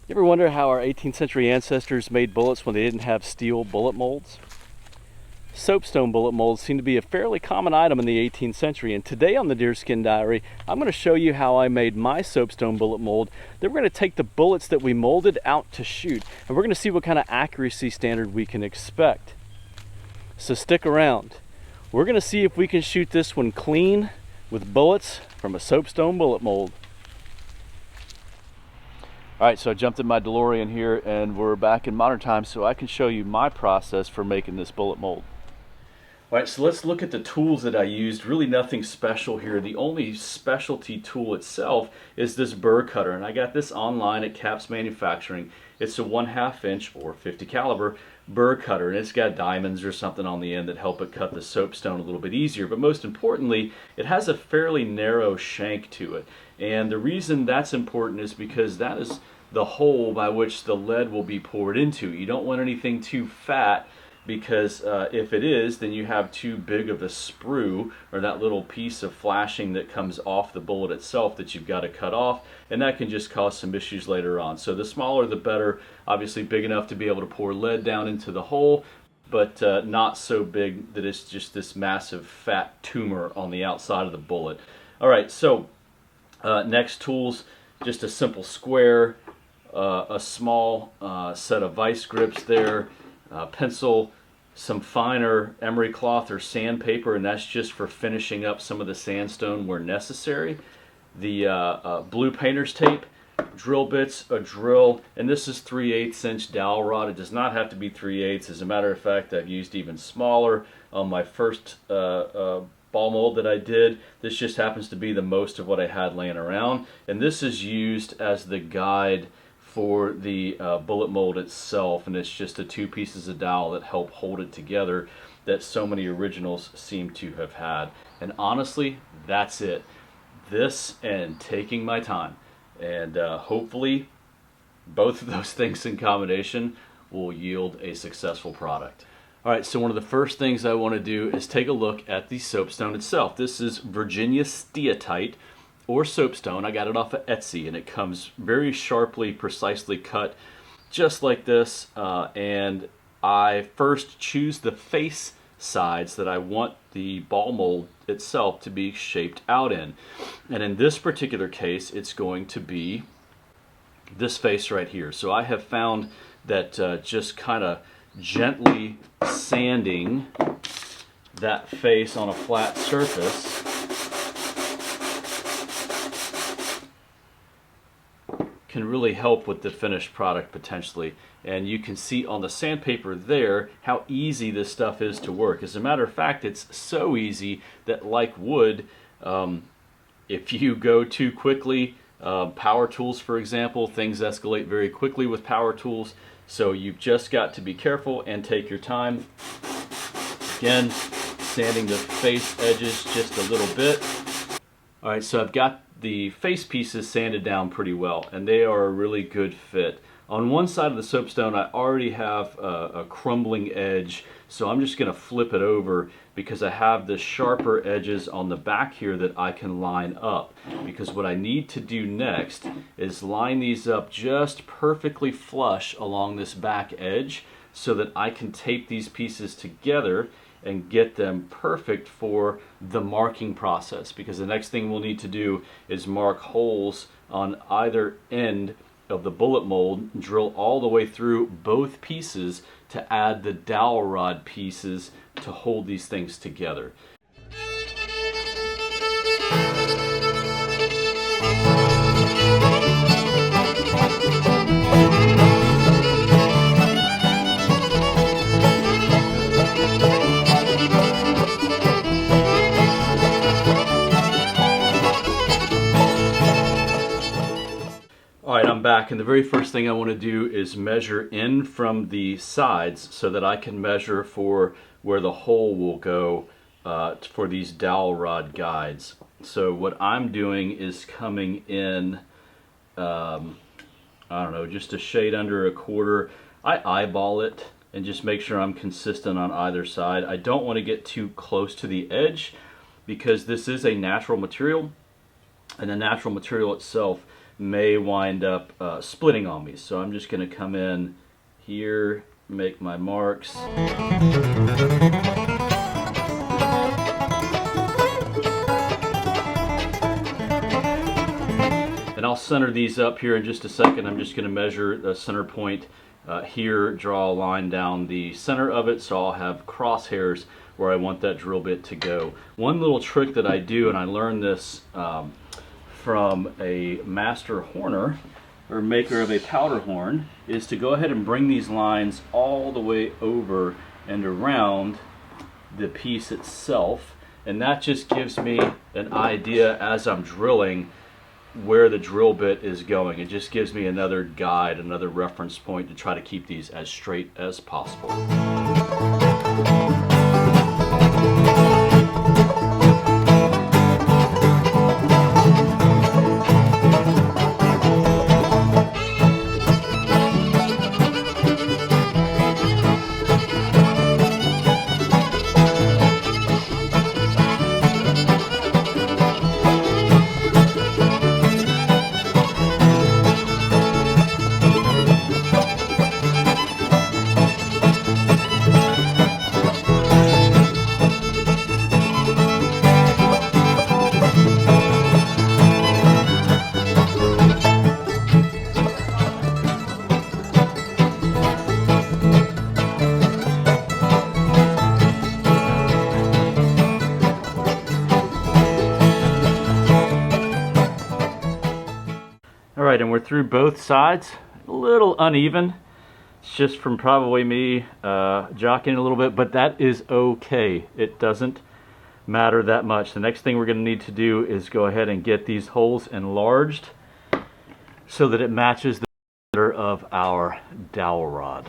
You ever wonder how our 18th century ancestors made bullets when they didn't have steel bullet molds? Soapstone bullet molds seem to be a fairly common item in the 18th century, and today on the Deerskin Diary, I'm going to show you how I made my soapstone bullet mold. Then we're going to take the bullets that we molded out to shoot, and we're going to see what kind of accuracy standard we can expect. So stick around. We're going to see if we can shoot this one clean with bullets from a soapstone bullet mold. Alright, so I jumped in my DeLorean here and we're back in modern times so I can show you my process for making this bullet mold. Alright, so let's look at the tools that I used. Really nothing special here. The only specialty tool itself is this burr cutter, and I got this online at Caps Manufacturing. It's a 1/2 inch or 50 caliber burr cutter, and it's got diamonds or something on the end that help it cut the soapstone a little bit easier. But most importantly, it has a fairly narrow shank to it. And the reason that's important is because that is the hole by which the lead will be poured into. You don't want anything too fat, because if it is, then you have too big of a sprue, or that little piece of flashing that comes off the bullet itself that you've got to cut off, and that can just cause some issues later on. So the smaller the better. Obviously big enough to be able to pour lead down into the hole, but not so big that it's just this massive fat tumor on the outside of the bullet. Alright, so next tools, just a simple square, a small set of vice grips there, pencil, some finer emery cloth or sandpaper, and that's just for finishing up some of the sandstone where necessary. The blue painter's tape, drill bits, a drill, and this is 3/8 inch dowel rod. It does not have to be 3/8. As a matter of fact, I've used even smaller on my first ball mold that I did. This just happens to be the most of what I had laying around, and this is used as the guide for the bullet mold itself, and it's just the two pieces of dowel that help hold it together that so many originals seem to have had. And honestly, that's it. This and taking my time, and hopefully both of those things in combination will yield a successful product. Alright, so one of the first things I want to do is take a look at the soapstone itself. This is Virginia steatite, or soapstone. I got it off of Etsy, and it comes very sharply, precisely cut, just like this. And I first choose the face sides that I want the ball mold itself to be shaped out in. And in this particular case, it's going to be this face right here. So I have found that just kind of gently sanding that face on a flat surface can really help with the finished product potentially. And you can see on the sandpaper there how easy this stuff is to work. As a matter of fact, it's so easy that, like wood, if you go too quickly, power tools for example, things escalate very quickly with power tools. So you've just got to be careful and take your time. Again, sanding the face edges just a little bit. Alright, so I've got the face pieces sanded down pretty well, and they are a really good fit. On one side of the soapstone I already have a crumbling edge, so I'm just going to flip it over because I have the sharper edges on the back here that I can line up. Because what I need to do next is line these up just perfectly flush along this back edge so that I can tape these pieces together and get them perfect for the marking process, because the next thing we'll need to do is mark holes on either end of the bullet mold, drill all the way through both pieces to add the dowel rod pieces to hold these things together. Alright, I'm back, and the very first thing I want to do is measure in from the sides so that I can measure for where the hole will go for these dowel rod guides. So what I'm doing is coming in, I don't know, just a shade under 1/4. I eyeball it and just make sure I'm consistent on either side. I don't want to get too close to the edge because this is a natural material, and the natural material itself may wind up splitting on me. So I'm just going to come in here, make my marks. And I'll center these up here in just a second. I'm just going to measure the center point here, draw a line down the center of it, so I'll have crosshairs where I want that drill bit to go. One little trick that I do, and I learned this from a master horner or maker of a powder horn, is to go ahead and bring these lines all the way over and around the piece itself, and that just gives me an idea as I'm drilling where the drill bit is going. It just gives me another guide, another reference point to try to keep these as straight as possible. Alright, and we're through both sides. A little uneven. It's just from probably me jockeying a little bit, but that is okay. It doesn't matter that much. The next thing we're going to need to do is go ahead and get these holes enlarged so that it matches the center of our dowel rod.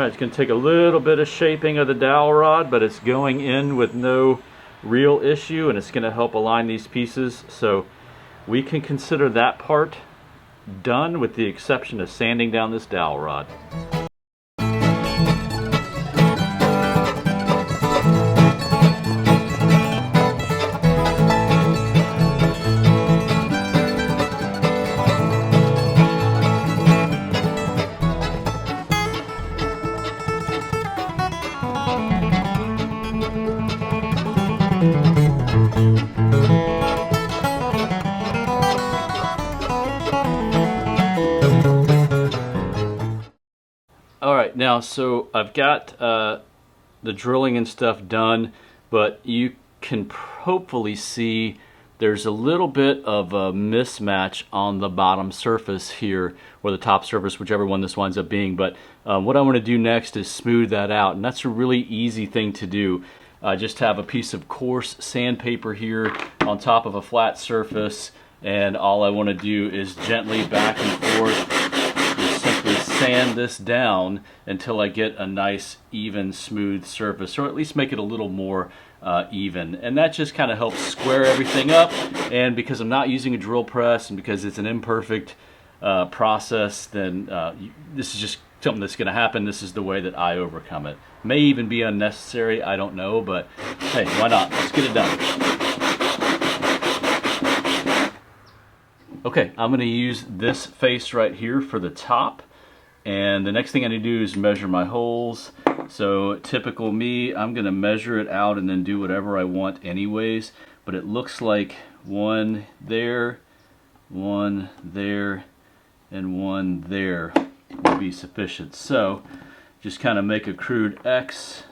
It's going to take a little bit of shaping of the dowel rod, but it's going in with no real issue, and it's going to help align these pieces. So we can consider that part done, with the exception of sanding down this dowel rod. Alright, now so I've got the drilling and stuff done, but you can hopefully see there's a little bit of a mismatch on the bottom surface here, or the top surface, whichever one this winds up being. But what I want to do next is smooth that out, and that's a really easy thing to do. Just have a piece of coarse sandpaper here on top of a flat surface, and all I want to do is gently back and forth sand this down until I get a nice even smooth surface, or at least make it a little more even, and that just kind of helps square everything up. And because I'm not using a drill press and because it's an imperfect process, then this is just something that's going to happen. This is the way that I overcome it. May even be unnecessary, I don't know, but hey, why not? Let's get it done. Okay, I'm going to use this face right here for the top. And the next thing I need to do is measure my holes. So typical me, I'm going to measure it out and then do whatever I want anyways. But it looks like one there, and one there will be sufficient. So just kind of make a crude X.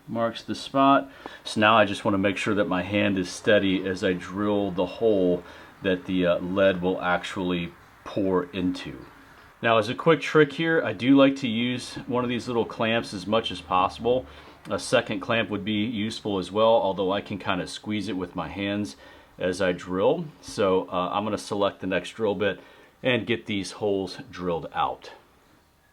Marks the spot. So now I just want to make sure that my hand is steady as I drill the hole that the lead will actually pour into. Now, as a quick trick here, I do like to use one of these little clamps as much as possible. A second clamp would be useful as well, although I can kind of squeeze it with my hands as I drill. So I'm going to select the next drill bit and get these holes drilled out.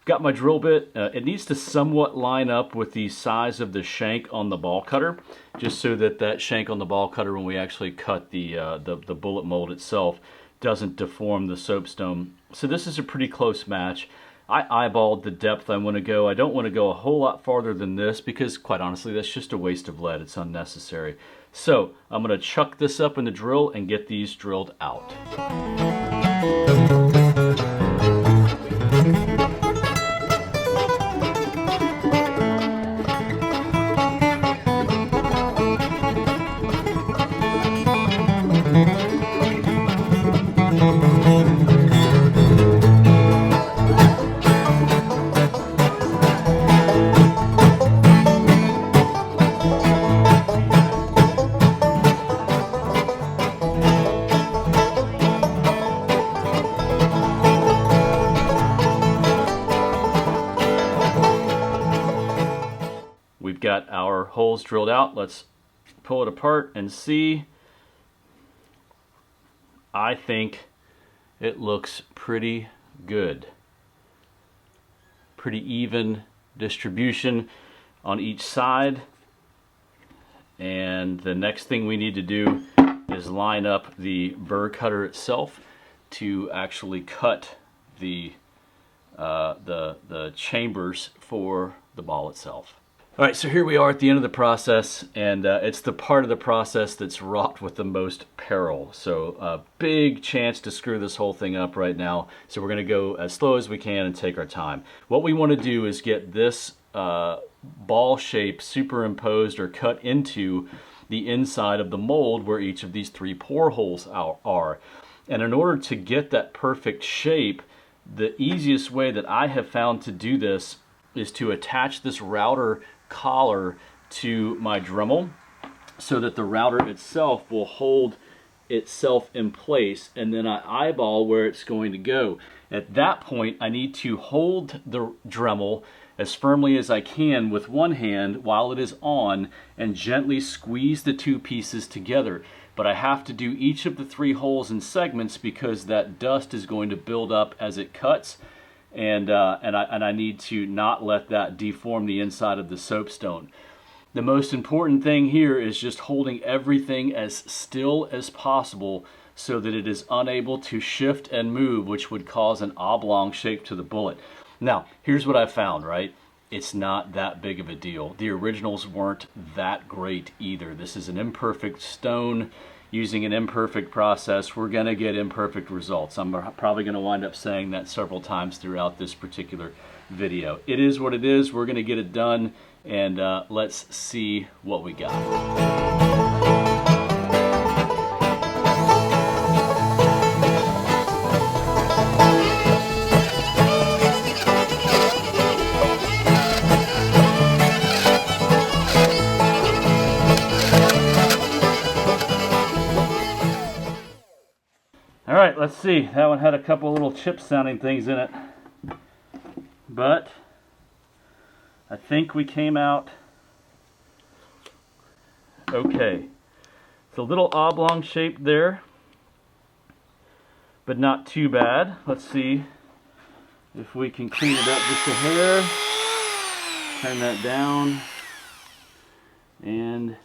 Got my drill bit. It needs to somewhat line up with the size of the shank on the ball cutter, just so that that shank on the ball cutter, when we actually cut the bullet mold itself, doesn't deform the soapstone. So this is a pretty close match. I eyeballed the depth I want to go. I don't want to go a whole lot farther than this because, quite honestly, that's just a waste of lead. It's unnecessary. So I'm going to chuck this up in the drill and get these drilled out. We've got our holes drilled out. Let's pull it apart and see. I think it looks pretty good. Pretty even distribution on each side. And the next thing we need to do is line up the burr cutter itself to actually cut the chambers for the ball itself. All right, so here we are at the end of the process, and it's the part of the process that's wrought with the most peril. So a big chance to screw this whole thing up right now. So we're gonna go as slow as we can and take our time. What we wanna do is get this ball shape superimposed or cut into the inside of the mold where each of these 3 pore holes are. And in order to get that perfect shape, the easiest way that I have found to do this is to attach this router collar to my Dremel so that the router itself will hold itself in place, and then I eyeball where it's going to go. At that point, I need to hold the Dremel as firmly as I can with one hand while it is on and gently squeeze the 2 pieces together. But I have to do each of the 3 holes in segments because that dust is going to build up as it cuts. And I need to not let that deform the inside of the soapstone. The most important thing here is just holding everything as still as possible so that it is unable to shift and move, which would cause an oblong shape to the bullet. Now, here's what I found, right? It's not that big of a deal. The originals weren't that great either. This is an imperfect stone. Using an imperfect process, we're going to get imperfect results. I'm probably going to wind up saying that several times throughout this particular video. It is what it is. We're going to get it done, and let's see what we got. All right, let's see. That one had a couple little chip sounding things in it, but I think we came out okay. It's a little oblong shape there, but not too bad. Let's see if we can clean it up just a hair. Turn that down, and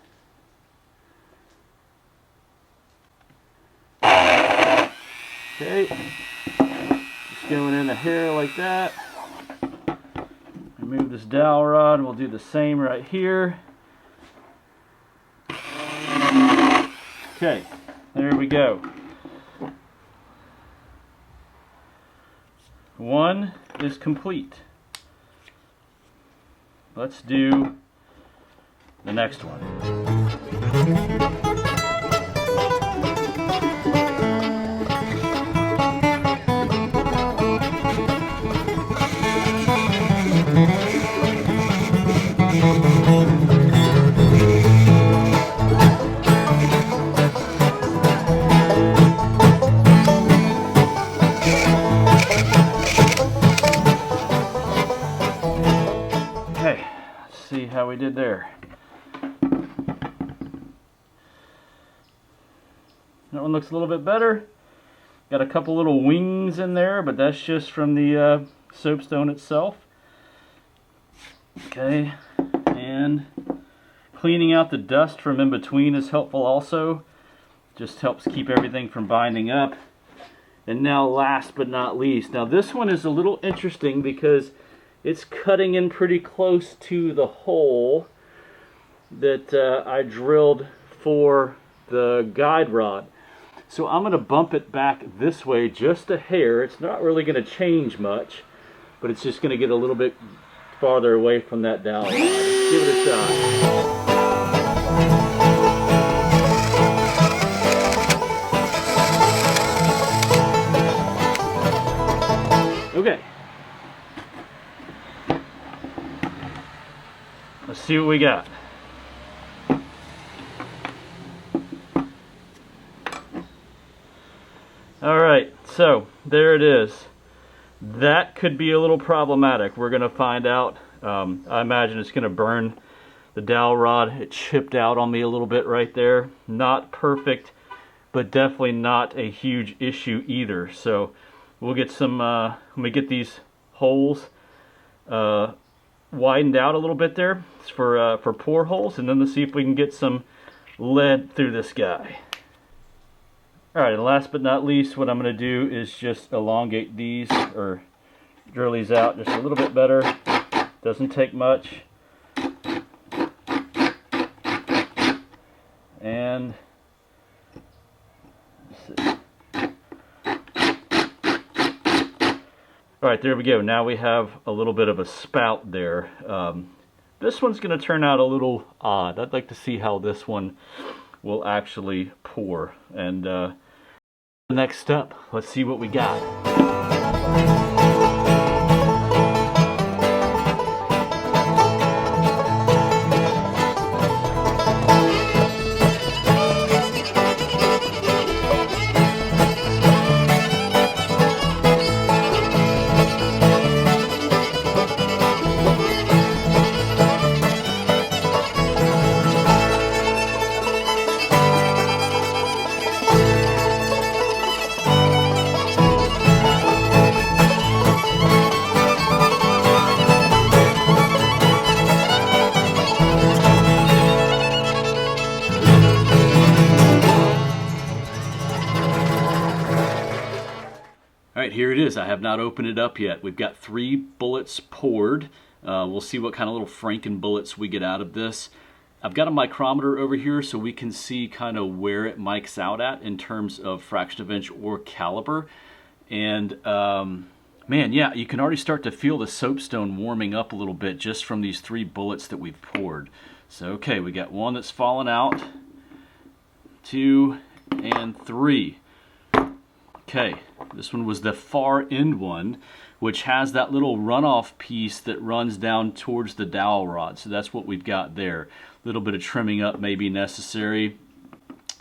okay, just going in a hair like that. Remove this dowel rod, and we'll do the same right here. Okay, there we go. One is complete. Let's do the next one. How we did there. That one looks a little bit better. Got a couple little wings in there, but that's just from the soapstone itself. Okay, and cleaning out the dust from in between is helpful also. Just helps keep everything from binding up. And now last but not least, now this one is a little interesting because it's cutting in pretty close to the hole that I drilled for the guide rod. So I'm going to bump it back this way just a hair. It's not really going to change much, but it's just going to get a little bit farther away from that dowel rod. Let's give it a shot. Okay. Let's see what we got. Alright, so there it is. That could be a little problematic. We're going to find out. I imagine it's going to burn the dowel rod. It chipped out on me a little bit right there. Not perfect, but definitely not a huge issue either. So we'll get some, let me get these holes widened out a little bit there for pour holes, and then let's see if we can get some lead through this guy. Alright, and last but not least, what I'm going to do is just elongate these, or drill these out just a little bit better. Doesn't take much. And alright, there we go. Now we have a little bit of a spout there. This one's going to turn out a little odd. I'd like to see how this one will actually pour. And the next step, let's see what we got. Alright, here it is. I have not opened it up yet. We've got 3 bullets poured. We'll see what kind of little Franken bullets we get out of this. I've got a micrometer over here so we can see kind of where it mics out at in terms of fraction of inch or caliber. And man, yeah, you can already start to feel the soapstone warming up a little bit just from these 3 bullets that we've poured. So okay, we got 1 that's fallen out, 2, and 3. Okay, this one was the far end one, which has that little runoff piece that runs down towards the dowel rod. So that's what we've got there. A little bit of trimming up may be necessary.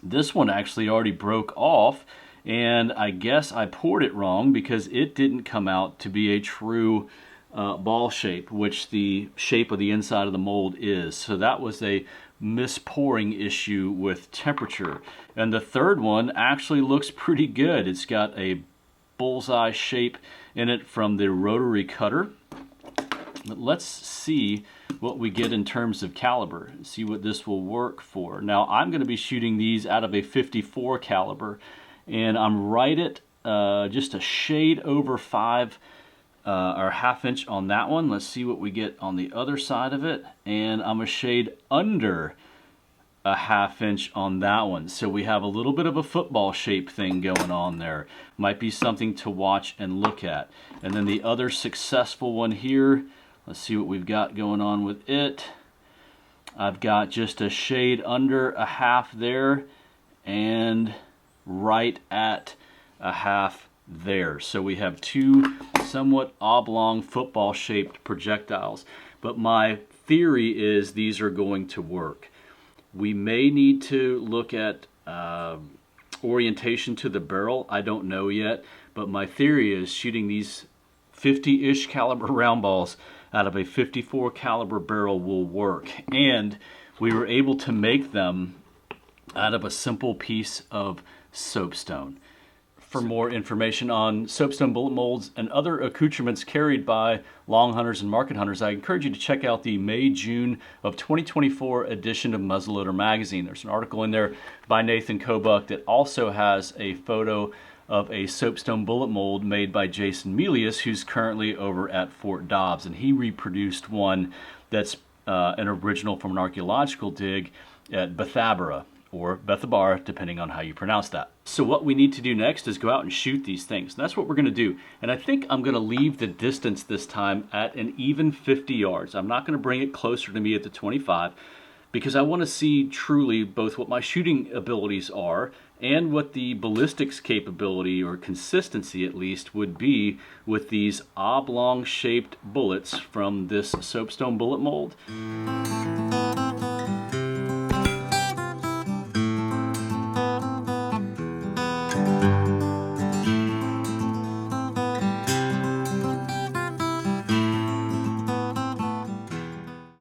This one actually already broke off, and I guess I poured it wrong because it didn't come out to be a true ball shape, which the shape of the inside of the mold is. So that was a mispouring issue with temperature. And the third one actually looks pretty good. It's got a bullseye shape in it from the rotary cutter. But let's see what we get in terms of caliber, see what this will work for. Now I'm going to be shooting these out of a 54 caliber, and I'm right at just a shade over 5 or ½ inch on that one. Let's see what we get on the other side of it, and I'm a shade under a ½ inch on that one. So we have a little bit of a football shape thing going on there. Might be something to watch and look at. And then the other successful one here, let's see what we've got going on with it. I've got just a shade under a half there and right at a half there. So we have 2 somewhat oblong football shaped projectiles. But my theory is these are going to work. We may need to look at orientation to the barrel. I don't know yet, but my theory is shooting these 50-ish caliber round balls out of a 54 caliber barrel will work. And we were able to make them out of a simple piece of soapstone. For more information on soapstone bullet molds and other accoutrements carried by long hunters and market hunters, I encourage you to check out the May-June of 2024 edition of Muzzleloader Magazine. There's an article in there by Nathan Kobuck that also has a photo of a soapstone bullet mold made by Jason Melius, who's currently over at Fort Dobbs, and he reproduced one that's an original from an archaeological dig at Bethabara, or Bethabara, depending on how you pronounce that. So what we need to do next is go out and shoot these things. And that's what we're going to do. And I think I'm going to leave the distance this time at an even 50 yards. I'm not going to bring it closer to me at the 25, because I want to see truly both what my shooting abilities are and what the ballistics capability, or consistency at least, would be with these oblong shaped bullets from this soapstone bullet mold.